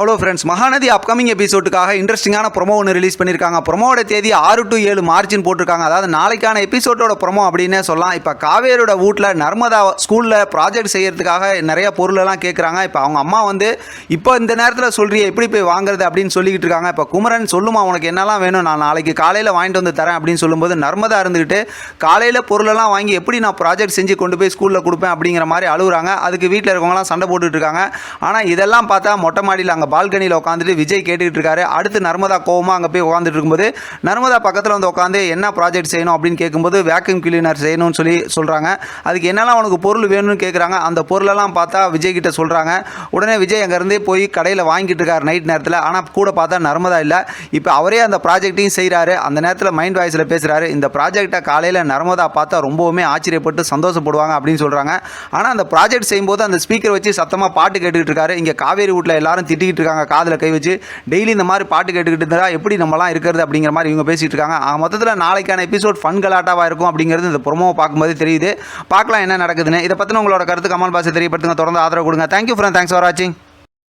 Hello friends, Mahanadi upcoming எபிசோடுக்காக இன்ட்ரெஸ்டிங்கான promo ஒன்று release பண்ணியிருக்காங்க. ப்ரொமோட தேதி 6 to 7 மார்ச்னு போட்டிருக்காங்க. அதாவது நாளைக்கான எபிசோடோட ப்ரொமோ அப்படின்னே சொல்லலாம். இப்போ காவேரியோட வீட்டில் நர்மதா ஸ்கூலில் ப்ராஜெக்ட் செய்யறதுக்காக நிறைய பொருளெல்லாம் கேட்குறாங்க. இப்போ அவங்க அம்மா இப்போ இந்த நேரத்தில் சொல்கிறிய எப்படி போய் வாங்குறது அப்படின்னு சொல்லிக்கிட்டு இருக்காங்க. இப்போ குமரன் சொல்லுமா உனக்கு என்னெல்லாம் வேணும், நான் நாளைக்கு காலையில் வாங்கிட்டு வந்து தரேன் அப்படின்னு சொல்லும்போது நர்மதா இருந்துக்கிட்டு காலையில் பொருளெல்லாம் வாங்கி எப்படி நான் ப்ராஜெக்ட் செஞ்சு கொண்டு போய் ஸ்கூலில் கொடுப்பேன் அப்படிங்கிற மாதிரி அழுகுறாங்க. அதுக்கு வீட்டில் இருக்கவங்களாம் சண்டை போட்டுட்டு இருக்காங்க. ஆனால் இதெல்லாம் பார்த்தா மொட்டை மாடியில் அங்கே பால்கனியில் உட்காந்துட்டு விஜய் கேட்டுக்கிட்டு இருக்காரு. அடுத்து நர்மதா கோவமாக அங்கே போய் உட்காந்துட்டு இருக்கும்போது நர்மதா பக்கத்தில் வந்து உட்காந்து என்ன ப்ராஜெக்ட் செய்யணும் அப்படின்னு கேட்கும்போது வேக்யூம் கிளீனர் செய்யணும்னு சொல்கிறாங்க. அதுக்கு என்னெல்லாம் உனக்கு பொருள் வேணும்னு கேட்குறாங்க. அந்த பொருளெல்லாம் பார்த்தா விஜய் கிட்ட சொல்கிறாங்க. உடனே விஜய் அங்கேருந்து போய் கடையில் வாங்கிட்டு இருக்கார் நைட் நேரத்தில். ஆனால் கூட பார்த்தா நர்மதா இல்லை. இப்போ அவரே அந்த ப்ராஜெக்டையும் செய்கிறாரு. அந்த நேரத்தில் மைண்ட் வாய்ஸில் பேசுகிறாரு. இந்த ப்ராஜெக்டை காலையில் நர்மதா பார்த்தா ரொம்பவுமே ஆச்சரியப்பட்டு சந்தோஷப்படுவாங்க அப்படின்னு சொல்கிறாங்க. ஆனால் அந்த ப்ராஜெக்ட் செய்யும்போது அந்த ஸ்பீக்கர் வச்சு சத்தமாக பாட்டு கேட்டுக்கிட்டு இருக்காரு. இங்கே காவேரி வீட்டில் எல்லாரும் திட்டிக்கிட்டு இருக்காங்க. காதில் கை வச்சு டெய்லி இந்த மாதிரி பாட்டு கேட்டுக்கிட்டு இருந்தால் எப்படி நம்மலாம் இருக்கிறது அப்படிங்கிற மாதிரி இவங்க பேசிகிட்டு இருக்காங்க. மொத்தத்தில் நாளைக்கான எபிசோட் ஃபன் கலாட்டாவாக இருக்கும் அப்படிங்கிறது இந்த ப்ரோமோவை பார்க்கும்போது தெரியுது. பார்க்கலாம் என்ன நடக்குதுன்னு. இதை பற்றின உங்களோட கருத்து கமெண்ட் பாக்ஸில் தெரியப்படுத்துங்க. தொடர்ந்து ஆதரவு கொடுங்க. தேங்க்யூ ஃப்ரெண்ட், தேங்க்ஸ் ஃபார் வாட்சிங்.